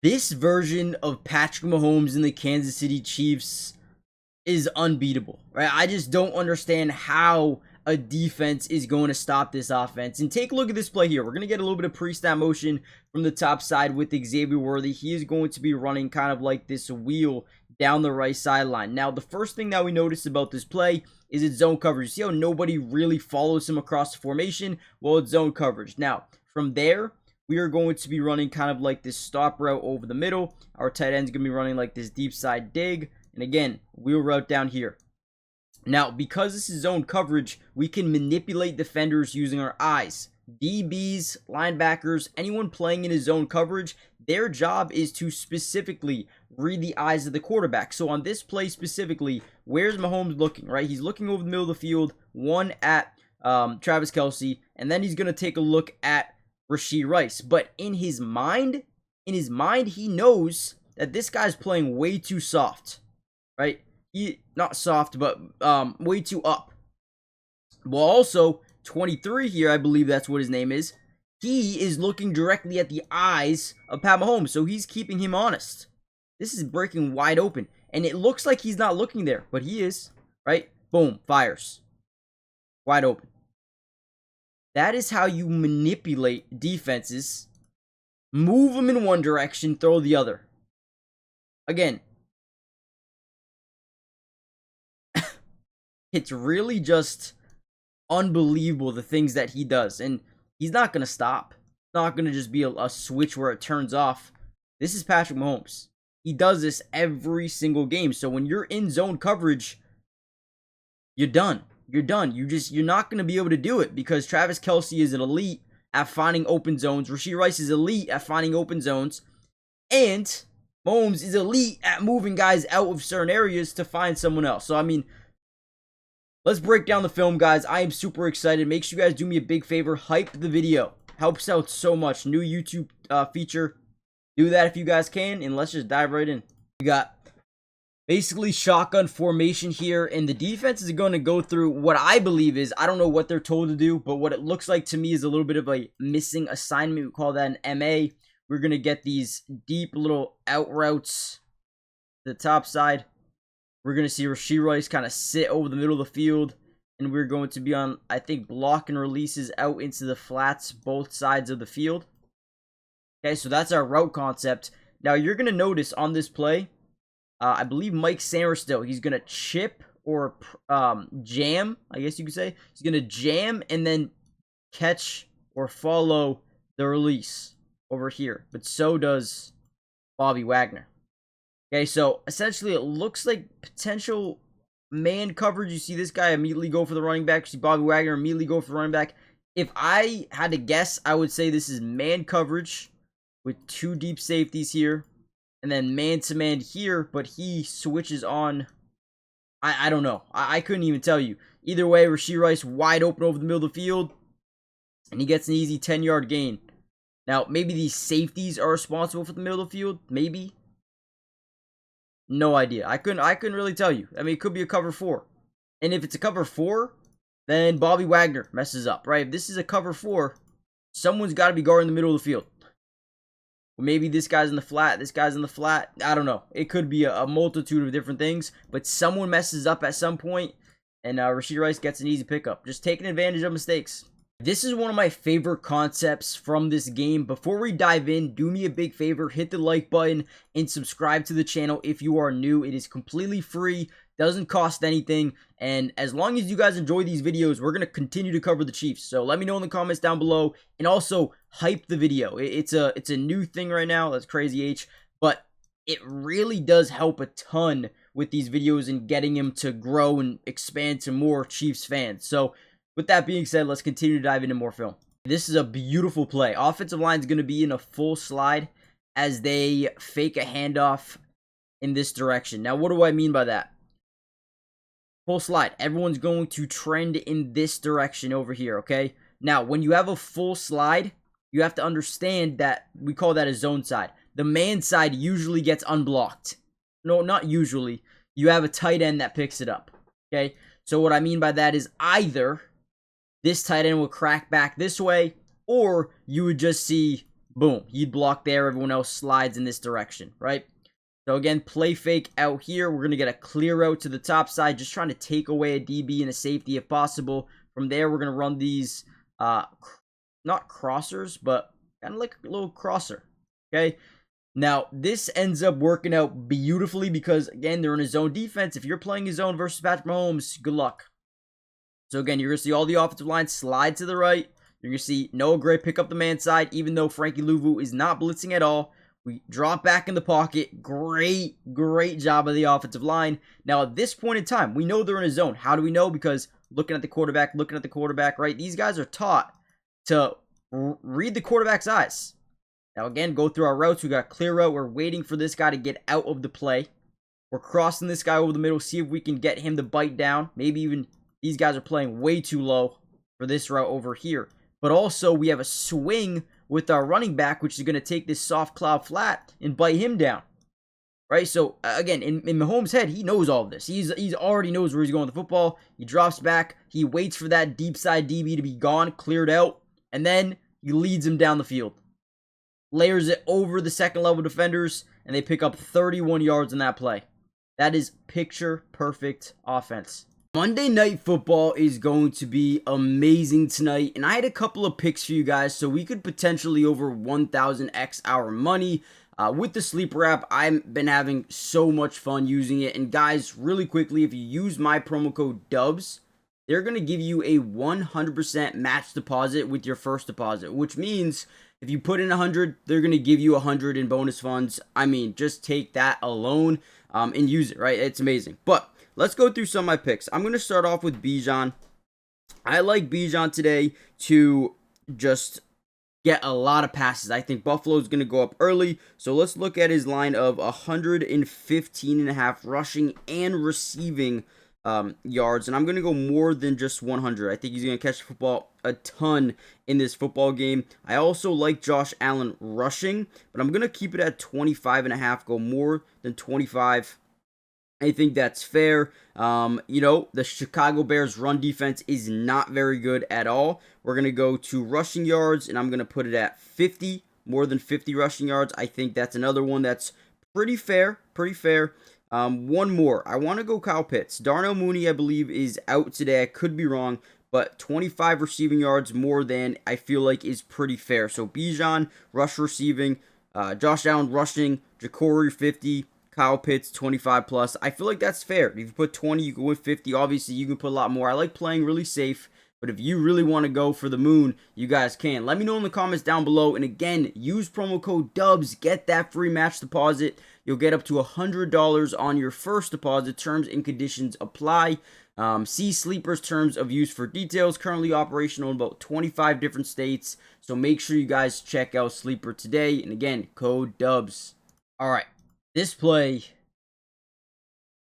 This version of Patrick Mahomes and the Kansas City Chiefs is unbeatable, right? I just don't understand how a defense is going to stop this offense. And take a look at this play here. We're going to get a little bit of pre-snap motion from the top side with Xavier Worthy. He is going to be running kind of like this wheel down the right sideline. Now, the first thing that we notice about this play is its zone coverage. You see how nobody really follows him across the formation? Well, it's zone coverage. Now, from there, we are going to be running kind of like this stop route over the middle. Our tight end's going to be running like this deep side dig. And again, wheel route down here. Now, because this is zone coverage, we can manipulate defenders using our eyes. DBs, linebackers, anyone playing in his zone coverage, their job is to specifically read the eyes of the quarterback. So on this play specifically, where's Mahomes looking, right? He's looking over the middle of the field, one at Travis Kelce, and then he's going to take a look at Rashee Rice. But in his mind, he knows that this guy's playing way too soft, right? Not soft, but way too up. Well, also, 23 here, I believe that's what his name is. He is looking directly at the eyes of Pat Mahomes, so he's keeping him honest. This is breaking wide open, and it looks like he's not looking there, but he is, right? Boom, fires. Wide open. That is how you manipulate defenses. Move them in one direction, throw the other. Again, it's really just unbelievable the things that he does. And he's not going to stop. It's not going to just be a switch where it turns off. This is Patrick Mahomes. He does this every single game. So when you're in zone coverage, you're done. You're done. You're not going to be able to do it because Travis Kelce is an elite at finding open zones. Rashee Rice is elite at finding open zones. And Mahomes is elite at moving guys out of certain areas to find someone else. So, I mean, let's break down the film, guys. I am super excited. Make sure you guys do me a big favor. Hype the video. Helps out so much. New YouTube feature. Do that if you guys can. And let's just dive right in. We got basically shotgun formation here. And the defense is going to go through what I believe is, I don't know what they're told to do, but what it looks like to me is a little bit of a missing assignment. We call that an MA. We're going to get these deep little out routes to the top side. We're going to see Rashee Rice kind of sit over the middle of the field. And we're going to be on, I think, block and releases out into the flats, both sides of the field. Okay, so that's our route concept. Now, you're going to notice on this play, I believe Mike Sainristil, he's going to chip or jam, I guess you could say. He's going to jam and then catch or follow the release over here. But so does Bobby Wagner. Okay, so essentially it looks like potential man coverage. You see this guy immediately go for the running back. You see Bobby Wagner immediately go for the running back. If I had to guess, I would say this is man coverage with two deep safeties here. And then man-to-man here, but he switches on. I don't know. I couldn't even tell you. Either way, Rashee Rice wide open over the middle of the field. And he gets an easy 10-yard gain. Now, maybe these safeties are responsible for the middle of the field. Maybe. No idea. I couldn't really tell you. I mean, it could be a cover 4. And if it's a cover 4, then Bobby Wagner messes up, right? If this is a cover 4, someone's got to be guarding the middle of the field. Maybe this guy's in the flat, this guy's in the flat. I don't know. It could be a multitude of different things, but someone messes up at some point, and Rashee Rice gets an easy pickup. Just taking advantage of mistakes. This is one of my favorite concepts from this game. Before we dive in, do me a big favor, hit the like button and subscribe to the channel if you are new. It is completely free, doesn't cost anything, and as long as you guys enjoy these videos, we're going to continue to cover the Chiefs. So let me know in the comments down below, and also hype the video. It's a new thing right now. That's crazy H, but it really does help a ton with these videos and getting them to grow and expand to more Chiefs fans. So with that being said, let's continue to dive into more film. This is a beautiful play. Offensive line is going to be in a full slide as they fake a handoff in this direction. Now, what do I mean by that? Full slide. Everyone's going to trend in this direction over here, okay? Now, when you have a full slide, you have to understand that we call that a zone side. The man side usually gets unblocked. No, not usually. You have a tight end that picks it up, okay? So what I mean by that is either this tight end will crack back this way, or you would just see boom, he'd block there. Everyone else slides in this direction, right? So again, play fake out here. We're going to get a clear out to the top side, just trying to take away a DB and a safety if possible. From there, we're going to run these, not crossers, but kind of like a little crosser, okay? Now, this ends up working out beautifully because, again, they're in a zone defense. If you're playing a zone versus Patrick Mahomes, good luck. So again, you're going to see all the offensive line slide to the right. You're going to see Noah Gray pick up the man side, even though Frankie Louvu is not blitzing at all. We drop back in the pocket. Great job of the offensive line. Now, at this point in time, we know they're in a zone. How do we know? Because looking at the quarterback, right? These guys are taught to read the quarterback's eyes. Now, again, go through our routes. We got a clear route. We're waiting for this guy to get out of the play. We're crossing this guy over the middle. See if we can get him to bite down. Maybe even these guys are playing way too low for this route over here. But also, we have a swing with our running back, which is going to take this soft cloud flat and bite him down. Right? So, again, in Mahomes' head, he knows all of this. He's already knows where he's going with the football. He drops back. He waits for that deep side DB to be gone, cleared out. And then he leads him down the field. Layers it over the second level defenders, and they pick up 31 yards in that play. That is picture perfect offense. Monday Night Football is going to be amazing tonight, and I had a couple of picks for you guys, so we could potentially over 1,000x our money. With the sleeper app, I've been having so much fun using it, and guys, really quickly, if you use my promo code DUBS, they're going to give you a 100% match deposit with your first deposit, which means if you put in 100, they're going to give you 100 in bonus funds. I mean, just take that alone and use it, right? It's amazing. But let's go through some of my picks. I'm going to start off with Bijan. I like Bijan today to just get a lot of passes. I think Buffalo's going to go up early. So let's look at his line of 115.5 rushing and receiving yards, and I'm going to go more than just 100. I think he's going to catch the football a ton in this football game. I also like Josh Allen rushing, but I'm going to keep it at 25.5, go more than 25. I think that's fair. The Chicago Bears run defense is not very good at all. We're going to go to rushing yards, and I'm going to put it at 50, more than 50 rushing yards. I think that's another one that's pretty fair. One more. I want to go Kyle Pitts. Darnell Mooney, I believe, is out today. I could be wrong, but 25 receiving yards more than I feel like is pretty fair. So Bijan, rush receiving, Josh Allen rushing, Jacory 50, Kyle Pitts 25 plus. I feel like that's fair. If you put 20, you can win 50. Obviously, you can put a lot more. I like playing really safe. But if you really want to go for the moon, you guys can. Let me know in the comments down below. And again, use promo code DUBS. Get that free match deposit. You'll get up to $100 on your first deposit. Terms and conditions apply. See Sleeper's terms of use for details. Currently operational in about 25 different states. So make sure you guys check out Sleeper today. And again, code DUBS. All right. This play,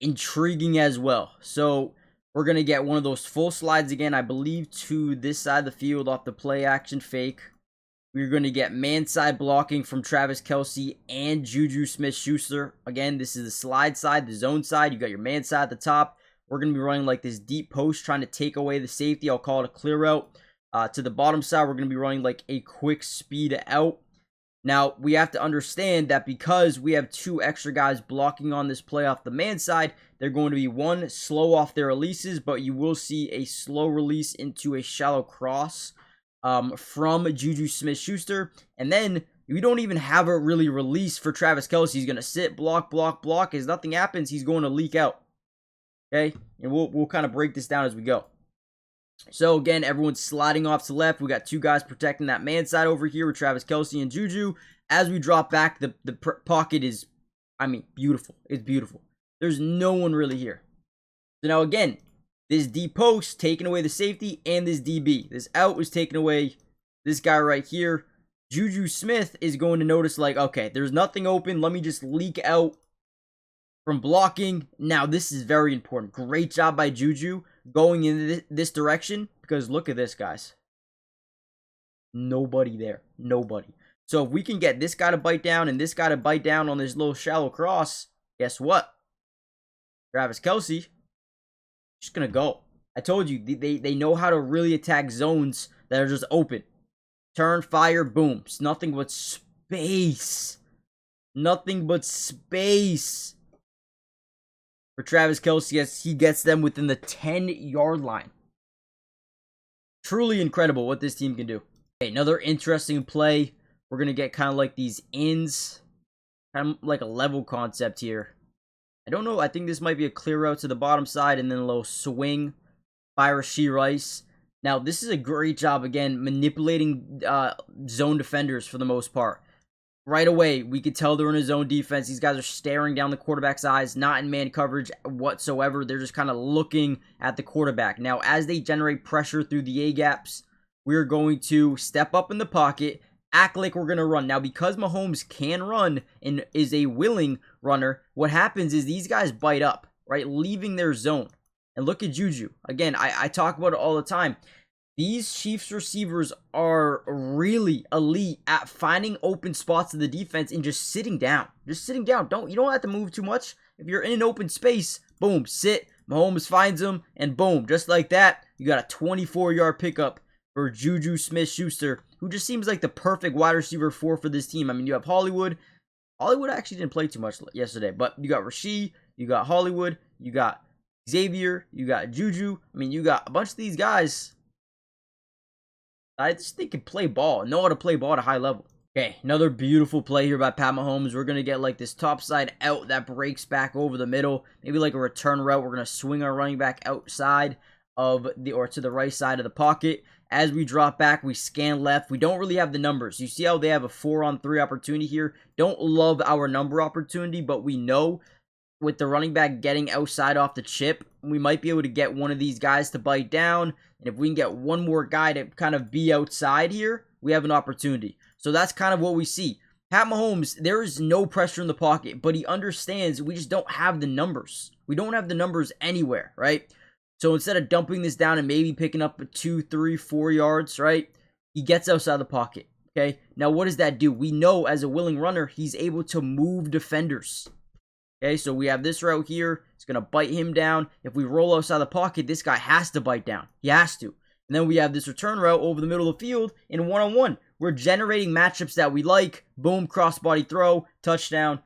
intriguing as well. So we're going to get one of those full slides again, I believe, to this side of the field off the play action fake. We're going to get man side blocking from Travis Kelce and Juju Smith-Schuster. Again, this is the slide side, the zone side. You got your man side at the top. We're going to be running like this deep post, trying to take away the safety. I'll call it a clear out. To the bottom side, we're going to be running like a quick speed out. Now, we have to understand that because we have two extra guys blocking on this play off the man side, they're going to be, one, slow off their releases, but you will see a slow release into a shallow cross from Juju Smith-Schuster. And then we don't even have a really release for Travis Kelce. He's going to sit, block. As nothing happens, he's going to leak out. Okay? And we'll kind of break this down as we go. So, again, everyone's sliding off to left. We got two guys protecting that man side over here with Travis Kelce and Juju. As we drop back, the pocket is, beautiful. It's beautiful. There's no one really here. So, now, again, this deep post taking away the safety and this DB. This out was taking away this guy right here. Juju Smith is going to notice, like, okay, there's nothing open. Let me just leak out from blocking. Now, this is very important. Great job by Juju going in this direction, because look at this, guys. Nobody there. Nobody. So if we can get this guy to bite down and this guy to bite down on this little shallow cross, guess what? Travis Kelce just going to go. I told you, they know how to really attack zones that are just open. Turn, fire, boom. It's nothing but space. Nothing but space. For Travis Kelce, he gets them within the 10-yard line. Truly incredible what this team can do. Okay, another interesting play. We're going to get kind of like these ins. Kind of like a level concept here. I don't know. I think this might be a clear route to the bottom side and then a little swing by Rashee Rice. Now, this is a great job, again, manipulating zone defenders for the most part. Right away, we could tell they're in a zone defense. These guys are staring down the quarterback's eyes, not in man coverage whatsoever. They're just kind of looking at the quarterback. Now, as they generate pressure through the A-gaps, we're going to step up in the pocket, act like we're going to run. Now, because Mahomes can run and is a willing runner, what happens is these guys bite up, right, leaving their zone. And look at Juju. Again, I talk about it all the time. These Chiefs receivers are really elite at finding open spots in the defense and just sitting down. Just sitting down. You don't have to move too much. If you're in an open space, boom, sit. Mahomes finds them, and boom, just like that, you got a 24-yard pickup for Juju Smith-Schuster, who just seems like the perfect wide receiver for this team. I mean, you have Hollywood. Hollywood actually didn't play too much yesterday, but you got Rashee, you got Hollywood, you got Xavier, you got Juju. I mean, you got a bunch of these guys. I just think can play ball, know how to play ball at a high level. Okay, another beautiful play here by Pat Mahomes. We're going to get like this top side out that breaks back over the middle. Maybe like a return route. We're going to swing our running back outside of to the right side of the pocket. As we drop back, we scan left. We don't really have the numbers. You see how they have a 4-on-3 opportunity here? Don't love our number opportunity, but we know with the running back getting outside off the chip, we might be able to get one of these guys to bite down. And if we can get one more guy to kind of be outside here, we have an opportunity. So that's kind of what we see. Pat Mahomes, there is no pressure in the pocket, but he understands we just don't have the numbers. We don't have the numbers anywhere, right? So instead of dumping this down and maybe picking up a 2, 3, 4 yards, right? He gets outside the pocket, okay? Now, what does that do? We know as a willing runner, he's able to move defenders. Okay, so we have this route here. It's going to bite him down. If we roll outside the pocket, this guy has to bite down. He has to. And then we have this return route over the middle of the field in one-on-one. We're generating matchups that we like. Boom, cross-body throw, touchdown.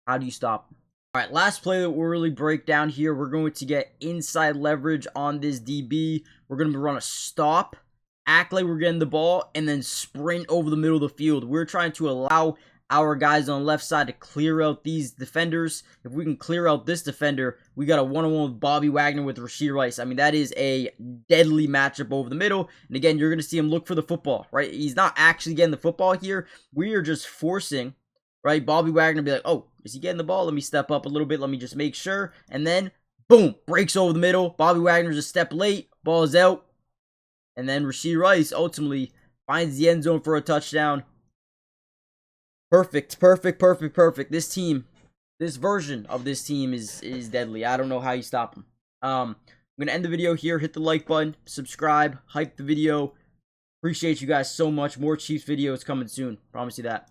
How do you stop? All right, last play that we'll really break down here. We're going to get inside leverage on this DB. We're going to run a stop, act like we're getting the ball, and then sprint over the middle of the field. We're trying to allow our guys on the left side to clear out these defenders. If we can clear out this defender, we got a one-on-one with Bobby Wagner with Rashee Rice. I mean, that is a deadly matchup over the middle. And again, you're going to see him look for the football, right? He's not actually getting the football here. We are just forcing, right, Bobby Wagner to be like, oh, is he getting the ball? Let me step up a little bit. Let me just make sure. And then, boom, breaks over the middle. Bobby Wagner's a step late. Ball is out. And then Rashee Rice ultimately finds the end zone for a touchdown. Perfect. This team, this version of this team is deadly. I don't know how you stop them. I'm going to end the video here. Hit the like button, subscribe, hype the video. Appreciate you guys so much. More Chiefs videos coming soon. Promise you that.